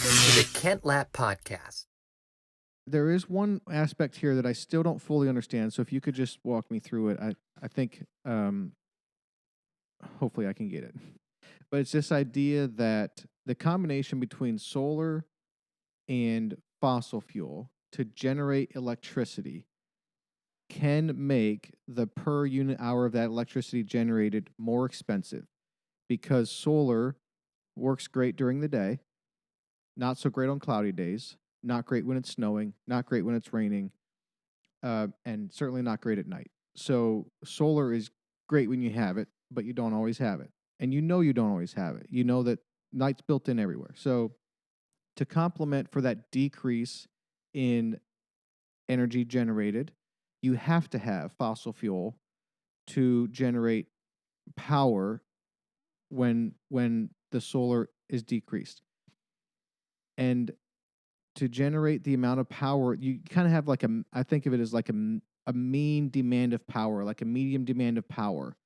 Welcome to the Kent Lapp Podcast. There is one aspect here that I still don't fully understand. So if you could just walk me through it, I think hopefully I can get it. But it's this idea that the combination between solar and fossil fuel to generate electricity can make the per unit hour of that electricity generated more expensive because solar works great during the day, not so great on cloudy days, not great when it's snowing, not great when it's raining, and certainly not great at night. So solar is great when you have it, but you don't always have it. And you don't always have it. You know that night's built in everywhere. So to complement for that decrease in energy generated, you have to have fossil fuel to generate power when the solar is decreased. And to generate the amount of power, you kind of have like I think of it as like a mean demand of power, like a medium demand of power,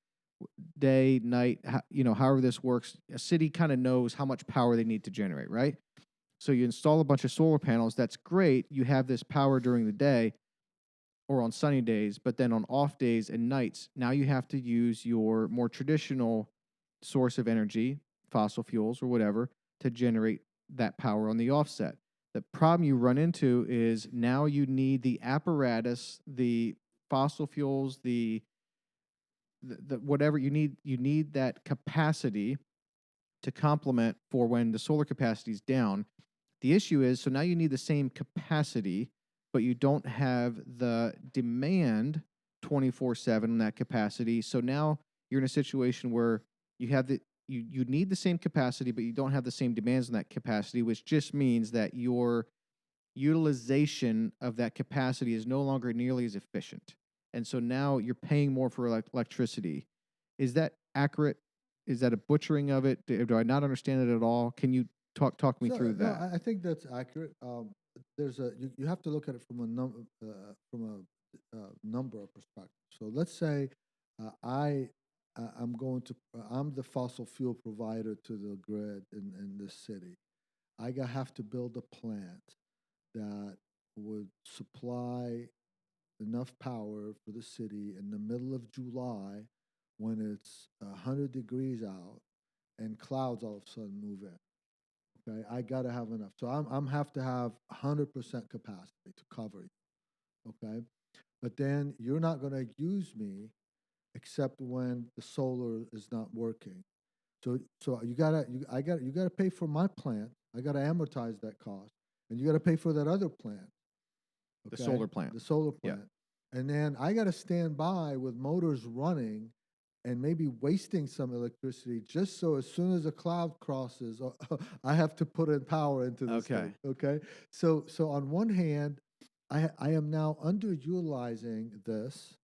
day, night, however this works. A city kind of knows how much power they need to generate, right? So you install a bunch of solar panels. That's great. You have this power during the day or on sunny days, but then on off days and nights, now you have to use your more traditional source of energy, fossil fuels or whatever, to generate that power on the offset. The problem you run into is now you need the apparatus, the fossil fuels, the whatever you need that capacity to complement for when the solar capacity is down. The issue is, so now you need the same capacity, but you don't have the demand 24/7 on that capacity. So now you're in a situation where you have you need the same capacity, but you don't have the same demands on that capacity, which just means that your utilization of that capacity is no longer nearly as efficient. And so now you're paying more for electricity. Is that accurate? Is that a butchering of it? Do I not understand it at all? Can you talk me through No, that? I think that's accurate. There's you have to look at it from a number of perspectives. So let's say I'm the fossil fuel provider to the grid in this city. Have to build a plant that would supply enough power for the city in the middle of July when it's 100 degrees out and clouds all of a sudden move in. Okay, I gotta have enough. So I'm have to have 100% capacity to cover you. Okay, but then you're not gonna use me except when the solar is not working. So you gotta pay for my plant. I gotta amortize that cost, and you gotta pay for that other plant. The Okay, solar plant. the solar Yeah. plant, and then I gotta stand by with motors running and maybe wasting some electricity just so as soon as a cloud crosses, I have to put in power into this Okay. thing. Okay, so on one hand, I am now underutilizing this.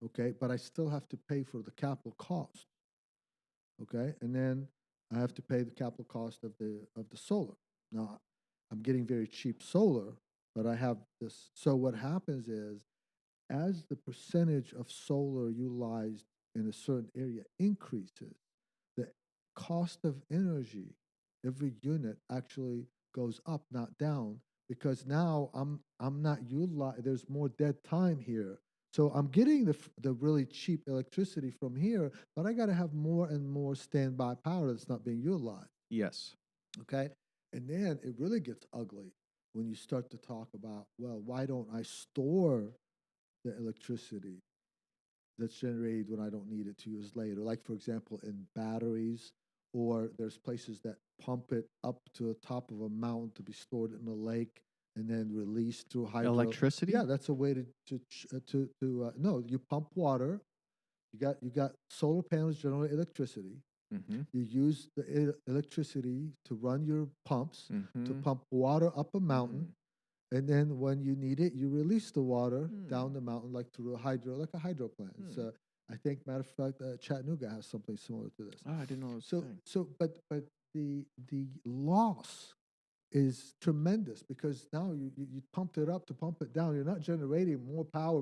Okay, but I still have to pay for the capital cost. Okay, and then I have to pay the capital cost of the solar. Now, I'm getting very cheap solar, but I have this. So what happens is, as the percentage of solar utilized in a certain area increases, the cost of energy, every unit actually goes up, not down, because now I'm not utilizing. There's more dead time here, so I'm getting the really cheap electricity from here, but I got to have more and more standby power that's not being utilized. Yes. Okay, and then it really gets ugly when you start to talk about, well, why don't I store the electricity that's generated when I don't need it 2 years later? Like, for example, in batteries, or there's places that pump it up to the top of a mountain to be stored in a lake and then released through hydro. Electricity? Yeah, that's a way to no, you pump water. You got solar panels generate electricity. Mm-hmm. You use the electricity to run your pumps to Mm-hmm. pump water up a mountain, and then when you need it, you release the water down the mountain, like through like a hydro plant. So I think, matter of fact, Chattanooga has something similar to this. Oh, I didn't know it was a So thing. but the loss is tremendous because now you pumped it up to pump it down. You're not generating more power.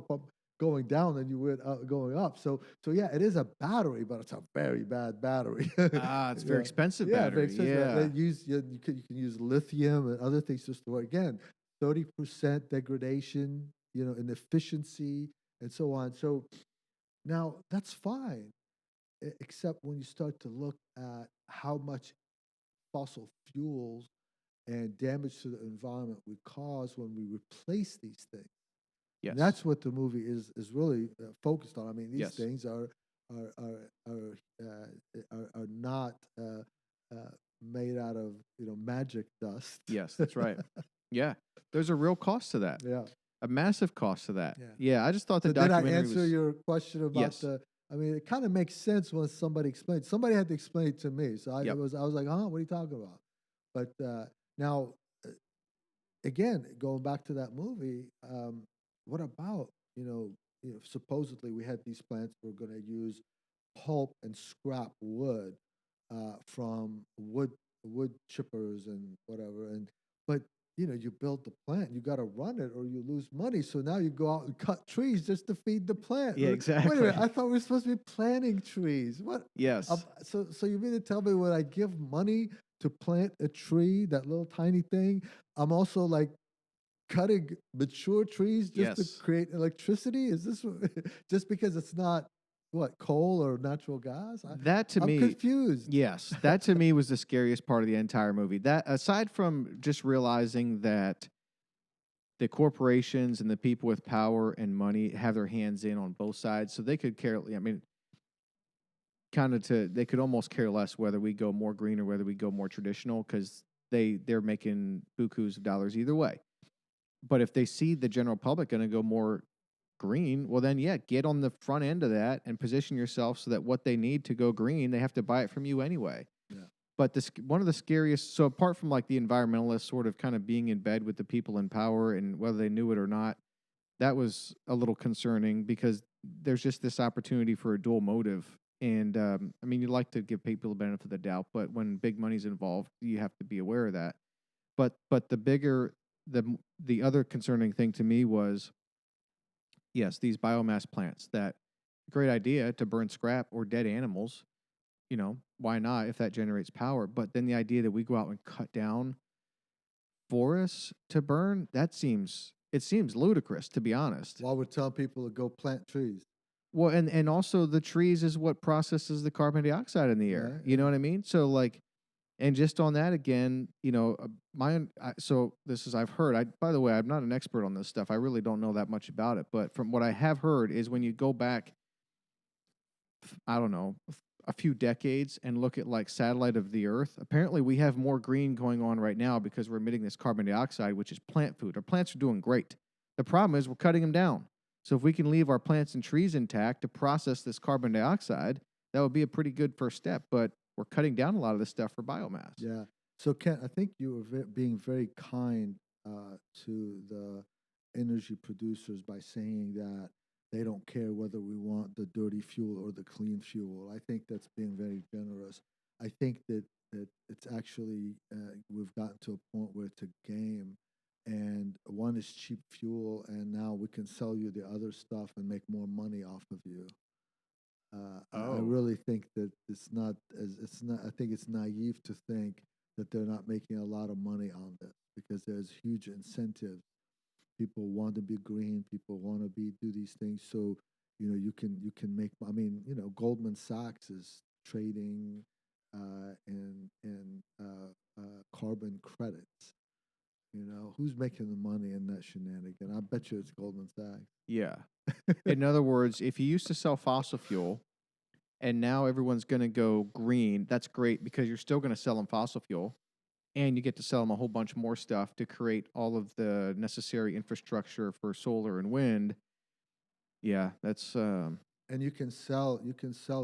going down than you would going up. So yeah, it is a battery, but it's a very bad battery. It's very expensive Yeah, very battery. expensive. Yeah. You can use lithium and other things to store. Again, 30% degradation, in efficiency and so on. So now that's fine, except when you start to look at how much fossil fuels and damage to the environment we cause when we replace these things. And Yes. that's what the movie is really focused on. I mean, these Yes. things are not made out of magic dust. Yes, that's right. Yeah. There's a real cost to that. Yeah. A massive cost to that. Yeah. Yeah. I just thought the So did I documentary answer was. your question about Yes. I mean, it kind of makes sense when somebody explains. Somebody had to explain it to me, so I Yep. was like, huh, what are you talking about? But now, again, going back to that movie, what about supposedly we had these plants we're going to use pulp and scrap wood from wood chippers and whatever, but you build the plant, you got to run it or you lose money. So now you go out and cut trees just to feed the plant. Yeah, Wait a exactly. minute, I thought we were supposed to be planting trees. What? Yes. So you mean to tell me when I give money to plant a tree, that little tiny thing, I'm also like cutting mature trees just to Yes. create electricity? Is this just because it's not coal or natural gas? That to I'm me, confused. yes, that to me was the scariest part of the entire movie. That aside from just realizing that the corporations and the people with power and money have their hands in on both sides, so they could care. I mean, they could almost care less whether we go more green or whether we go more traditional because they're making bukus of dollars either way. But if they see the general public going to go more green, well then yeah, get on the front end of that and position yourself so that what they need to go green, they have to buy it from you anyway. Yeah. But one of the scariest, so apart from like the environmentalists sort of kind of being in bed with the people in power and whether they knew it or not, that was a little concerning because there's just this opportunity for a dual motive. And I mean, you'd like to give people the benefit of the doubt, but when big money's involved, you have to be aware of that. But the other concerning thing to me was, yes, these biomass plants, that great idea to burn scrap or dead animals, why not if that generates power? But then the idea that we go out and cut down forests to burn, it seems ludicrous, to be honest. While we're telling people to go plant trees. Well, and also the trees is what processes the carbon dioxide in the air. Right, You know what I mean? So like, and just on that again, so this is, I've heard, by the way, I'm not an expert on this stuff. I really don't know that much about it. But from what I have heard is when you go back, I don't know, a few decades and look at like satellite of the Earth, apparently we have more green going on right now because we're emitting this carbon dioxide, which is plant food. Our plants are doing great. The problem is we're cutting them down. So if we can leave our plants and trees intact to process this carbon dioxide, that would be a pretty good first step. But we're cutting down a lot of this stuff for biomass. Yeah. So Ken, I think you were being very kind to the energy producers by saying that they don't care whether we want the dirty fuel or the clean fuel. I think that's being very generous. I think that it's actually we've gotten to a point where it's a game, and one is cheap fuel, and now we can sell you the other stuff and make more money off of you. I really think that it's not. I think it's naive to think that they're not making a lot of money on this because there's huge incentives. People want to be green. People want to do these things. So you can make. I mean, Goldman Sachs is trading carbon credits. Who's making the money in that shenanigan? I bet you it's Goldman Sachs. Yeah. In other words, if you used to sell fossil fuel and now everyone's going to go green, that's great because you're still going to sell them fossil fuel and you get to sell them a whole bunch more stuff to create all of the necessary infrastructure for solar and wind. Yeah, that's And you can sell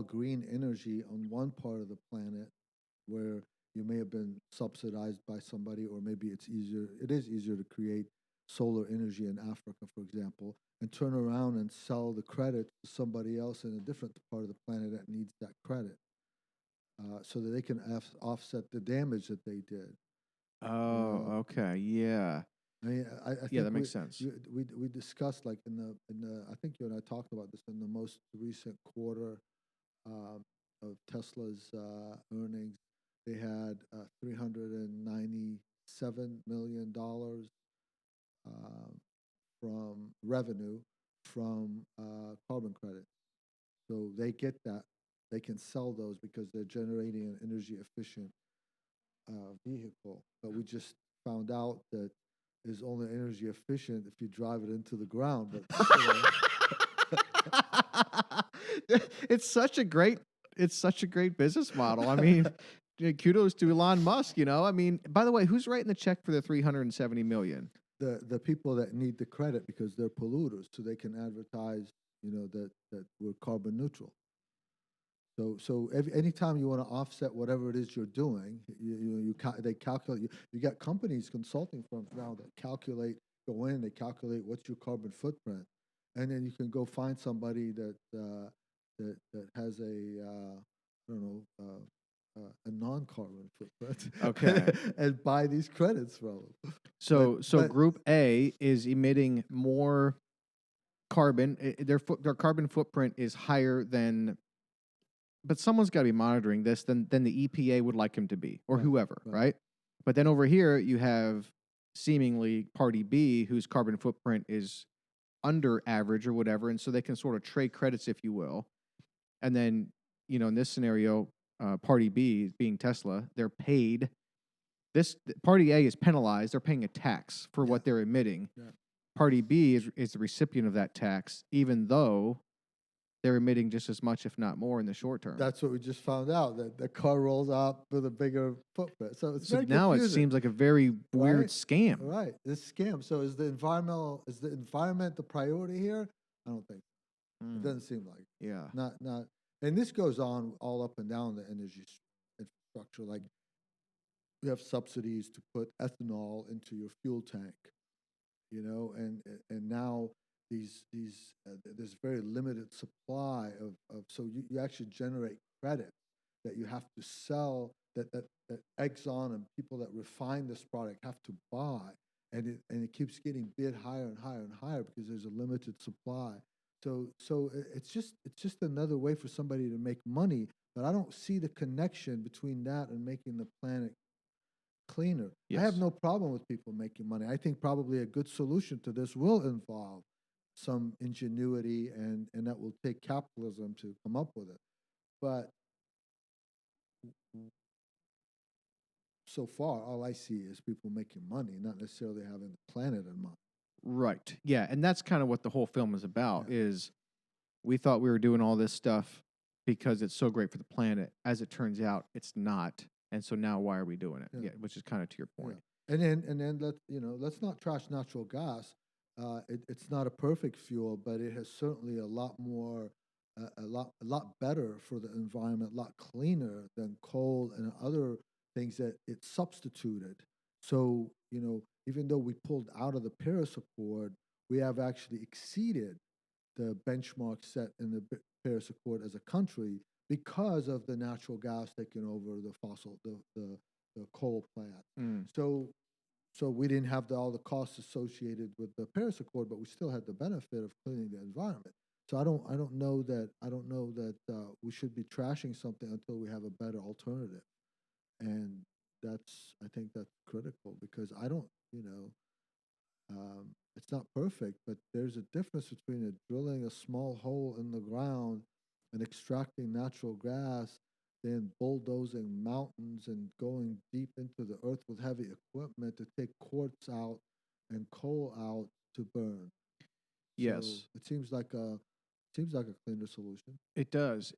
green energy on one part of the planet where you may have been subsidized by somebody, or maybe it is easier to create solar energy in Africa, for example, and turn around and sell the credit to somebody else in a different part of the planet that needs that credit, so that they can offset the damage that they did. oh, okay. Yeah. I mean, I Yeah, think that makes sense. we discussed like in the I think you and I talked about this in the most recent quarter of Tesla's earnings. They had $397 million from revenue from carbon credits. So they get that. They can sell those because they're generating an energy efficient vehicle. But we just found out that is only energy efficient if you drive it into the ground. But it's such a great business model. I mean, kudos to Elon Musk. I mean, by the way, who's writing the check for the $370 million? the people that need the credit because they're polluters, so they can advertise, that we're carbon neutral. So anytime you want to offset whatever it is you're doing, they calculate. You got companies, consulting firms now that go in, they calculate what's your carbon footprint, and then you can go find somebody that has I don't know a non-carbon footprint, Okay. and buy these credits from them. So But Group A is emitting more carbon. Their carbon footprint is higher than, but someone's got to be monitoring this than the EPA would like him to be, or Right, whoever, right. right? But then over here you have seemingly Party B, whose carbon footprint is under average or whatever, and so they can sort of trade credits, if you will. And then, in this scenario, Party B, being Tesla, they're paid. Party A is penalized. They're paying a tax for Yeah. what they're emitting. Yeah. Party B is the recipient of that tax, even though they're emitting just as much, if not more, in the short term. That's what we just found out, that the car rolls out with a bigger footprint. So it's So very now it confusing. seems like a very weird Right. scam. Right, this scam. So is the environment the priority here? I don't think so. It Mm, doesn't seem like it. yeah. Not, and this goes on all up and down the energy infrastructure. Like, we have subsidies to put ethanol into your fuel tank, and now there's very limited supply of so you actually generate credit that you have to sell, that Exxon and people that refine this product have to buy, and it keeps getting bid higher and higher and higher because there's a limited supply. So it's just another way for somebody to make money, but I don't see the connection between that and making the planet cleaner. I have Yes. no problem with people making money. I think probably a good solution to this will involve some ingenuity, and that will take capitalism to come up with it. But so far, all I see is people making money, not necessarily having the planet in mind. Right. Yeah, and that's kind of what the whole film is about. Yeah. Is we thought we were doing all this stuff because it's so great for the planet. As it turns out, it's not. And so now, why are we doing it? Yeah. Yeah, which is kind of to your point. Yeah. And then let's not trash natural gas. It's not a perfect fuel, but it has certainly a lot more, a lot better for the environment, a lot cleaner than coal and other things that it substituted. So even though we pulled out of the Paris Accord, we have actually exceeded the benchmark set in the Paris Accord as a country because of the natural gas taking over the coal plant. Mm. So we didn't have all the costs associated with the Paris Accord, but we still had the benefit of cleaning the environment. So I don't know that we should be trashing something until we have a better alternative, and I think that's critical, because I don't it's not perfect, but there's a difference between drilling a small hole in the ground and extracting natural gas, than bulldozing mountains and going deep into the earth with heavy equipment to take quartz out and coal out to burn. Yes. So it seems like a cleaner solution. It does.